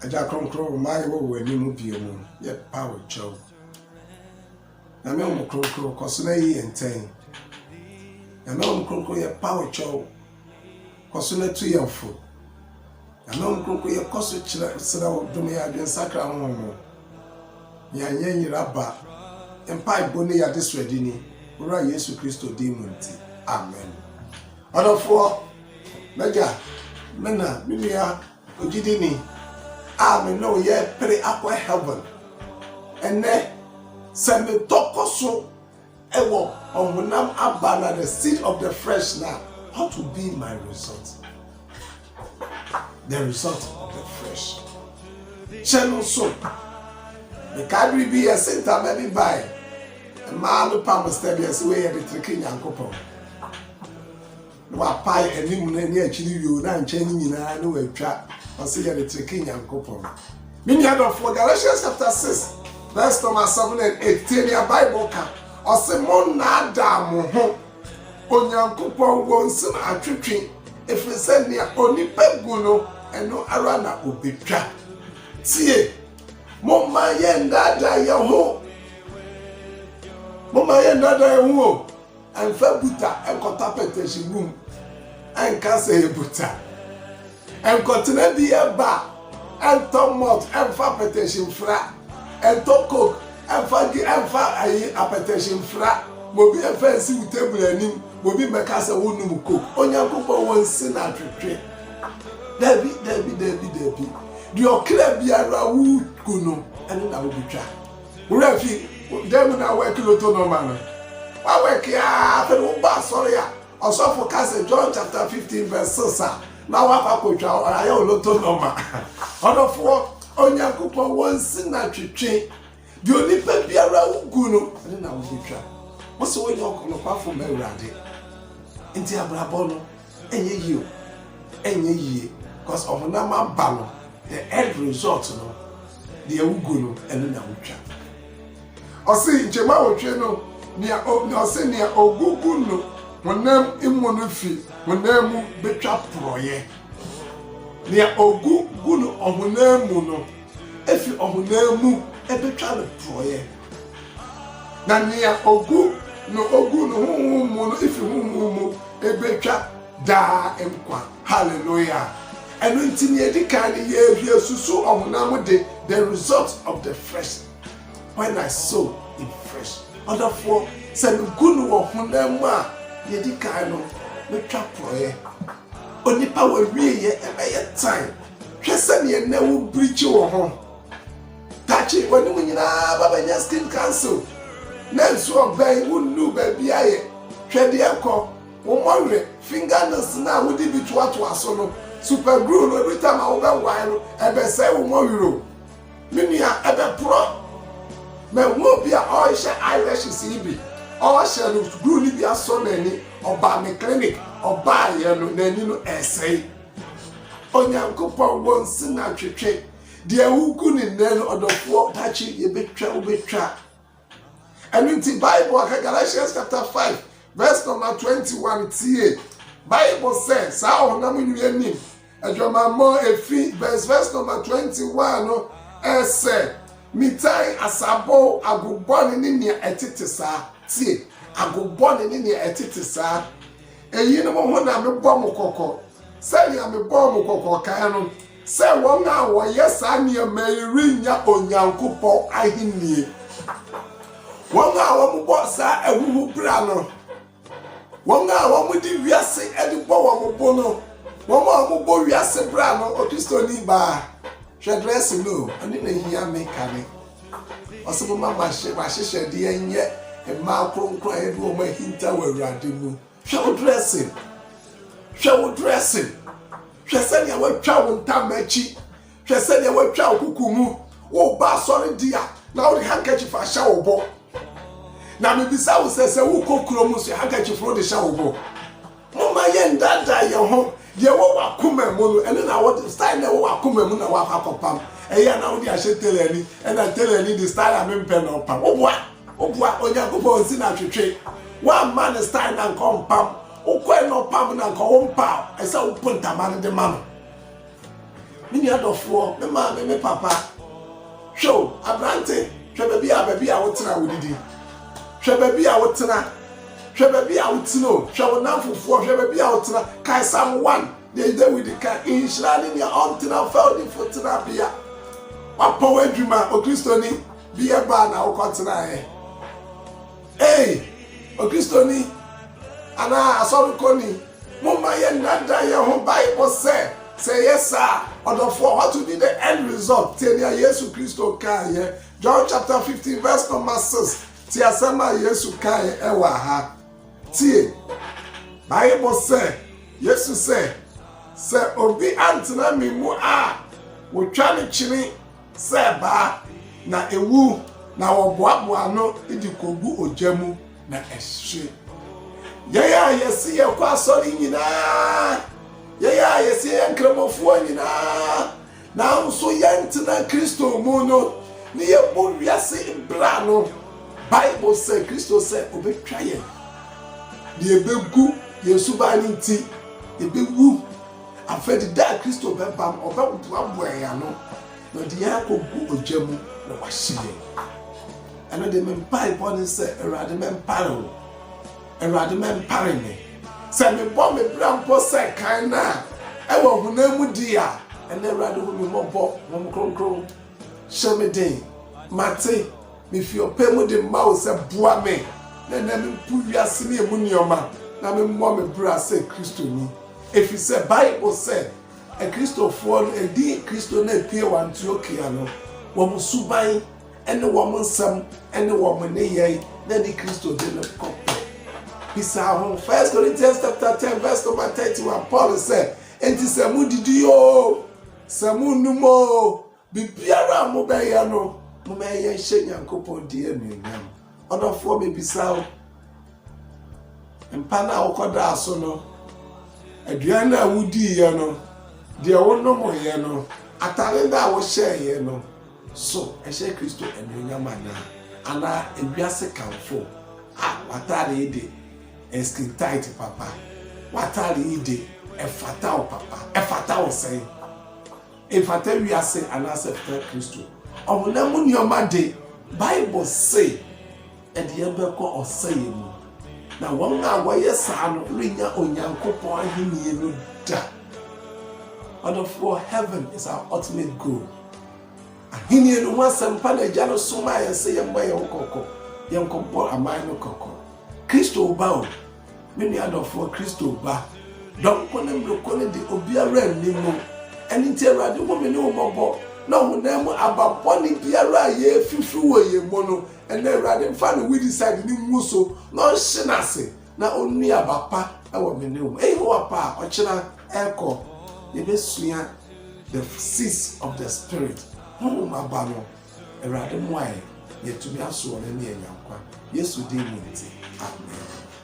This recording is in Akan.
Aja kronkron my wo ani mu bie mu ye power chow. Na me mo kronkron koso na yi enten. Na me mo kronkron ye power chow. Koso na tu yamfo. Na me mo kronkron ye koso kira sira odom ya adwen sakra ho. Ya nyanyira ba. Empa boni ya desredi ni. Ura Yesu Kristo di munti. Amen. Adofo meja mena minia ogidi ni amen no ye pray akwa heaven ene se me tokoso ewo omunam abana the seed of the fresh now. What will be my result? The result of the fresh. Channel so the cadre be a center maybe by a man pam stebias way the tricking yankopon. No apply any money actually you na nchani nyina no watwa ose ya the tricking yankopon. Mini of for Galatians chapter 6 verse number 7 and 8 tell your Bible ka ose mon na da mo ho onyankopon wonsin atwetwe efese ne onipa gu no eno ara na obetwa tie mo ma ye ndada ye ho mo ma ye ndada ye ho anfa buta enkota peteshi boom anka se buta enkotena bi eba entomot enfa peteshi fra entokok enfa ayi apeteshi fra mobi enfa si table anim mobi meka se wonum kok onyankopon wonsi na twetwe dabi di okra biara wu kuno ene na obetwa wura fi dem na work loto no man wa work ya fe wo ba sorry ya osofo kase John chapter 15 verse 6 na wa pa kotwa aya loto no man odofo onyankopon wonsi na twetwe di onipa biara wu kuno ene na obetwa mo se wo yokono kwafo mawurade nti abrabo no enye yie because of na ma ba no the end result no the ewugo no ene na wotwa osi nchema wotwe no nia osi nia ogugu no wonam imu no fi wonamu betwa proye nia ogugu no ohonamu no efi ohonamu ebetwa no proye na nia ogu no humu no ifi humu ebetwa da emkwa hallelujah enu ntini edikani ye hwie susu ohonamu the result of the fresh when I sow in fresh other for send gunu ohonamu a yedikan no betwa proye onipa we wie ye ebeye time hwese ne na wo bridge wo ho tachi woni munyina baba nya skin cancel nenso oben wonu ba bia ye hwede ekọ wo monwe fingernails na wo di bituato aso no super glue no every time I go wine no ebe say wo monwiro menua ebe pro me wo bia o hye eyelashes ibi o hye no glue ni bia so na ni oba me clinic oba ye no nani no esei onyankopon wonsi na twetwe de awugu ni nelo odofo tachi ye betwa and in the Bible Galatians chapter 5 verse number 21 tie Bible says sa onamu ni adwama mo efi verse number 21 no ese mitai asabo agobone ni ne etete sa tie agobone ni ne etete sa eyi no mo na me bɔ mo kokɔ sɛ ya me bɔ mo kokɔ kan no sɛ wɔn a wɔyɛ saa ne mɛrinya onyankopɔ ahinie wɔn a wɔn bɔ saa awuwu bra no wɔn a wɔn di wiase edi bɔ wɔn bɔ no wɔn a wɔn bɔ wiase bra no okristo ni ba hwɛ dress no ani na hia me kane ɔsɛ mo ma hyehyɛ de enye mma kronkron a yɛde wɔn ahinta wɔ awurade mu hwɛ wo dressing hwɛ sɛ ne wɔatwa wo ntamachi hwɛ sɛ ne wɔatwa wo kukumu wo ba sɔre dia na wo handkerchief ahyɛ wo bɔ na mebisa wo sɛ wo kokuro mu so handkerchief ro de hyɛ wo bɔ mo ma yɛ ndada yɛ ho ye wo wakoma mu no ene na wo style na wo wakoma mu na wo akopam eya na wo di ahye telani ena telani di style amempe na opam obua onyakobo nsi na twetwe wa man style na kompam ukwe no pam na nko mpa esa wo puntama de ma no Mini adofo, me ma me papa. Show abrante, hwe baby a wotena wodidi. Hwe baby a wotena. Hwe baby a wotino, hwe wonamfofo, hwe baby a wotena. Kai Psalm 1, they with the kai inshira ni ontena fell the fotena bia. Wapo wadwuma o Kristoni bia ba na wokotena he. Hey, o Kristoni ana asorukoni mumma ye nada ye ho Bible say yes sir. Therefore, what will be the end result? Tell Yesu Christo kai. John chapter 15 verse number 6. Tia sema Yesu kai ewa ha. Tie. Bible say, Yesu say obi antina mi mu a wotwa ne chini say ba na ewu na woboaboa no idi kogu ojamu na ehwe. Yaya yesi ye kwa sori nyina. Yaya yesi enkremofo nyina. Na nso yantina Kristo mu no ne ye bo wiase bra no. Bible say Kristo say obetwa ye. De ebegu Yesu ba ni nti ebewu afedi da Kristo bebam obewu ya no. No de yakogu ojamu na wahye. Ana de Bible ni say erade mempare. Erade mempare me. Say me bo me brampo say kan na e wo hunamu dia ene erade hu me mobo mo kronkron shemeden mate me fi opemu de ma wo say boa me na me pu wiase ne emu nioma na me mo me bra say Kristo ni if you say Bible say a Kristo for a di Kristo na pie Antiochia no wo mo suban ene wo mo nsam ene wo mo ne yai na di Kristo de no ko. Home. 1 Corinthians chapter 10 verse number 31 Paul said enti samu didi yo samu numo bibiara mo be ya no mo me ye hye Nyankopon die nunyam odofo me bisawo empana okoda aso no aduana wudi ye no de wono mo ye no atare da wo hye ye no so ehye Kristo enunyam ana ebiase kanfo watare ide Eskin tight papa. Watari ide efata o papa. Efata o say. Efata we are say and accept Christo. Omunemu nyoma de Bible say e de ebeko o say mu. Na won a waye sa no rinya Onyankopon ahini no da. And for heaven is our ultimate goal. Ahini no wasempa na gya no soma ye say ye mba ye kokko. Ye nkompo aman no kokko. Kristo ba many other for Kristo ba don't call them de obiara ni mo eni ti Awurade wo me ni wo mobo na wo na mu ababoni biara ye fifu wo ye mo no ene Awurade mfa no we decide ni mu so no hyenase na oni abapa e wo me ni wo wo apa o kira eko ye besua the seeds of the spirit mo maba no Awurade mo aye ye tumi aso ne Nyankwa Yesu di mu nti amen.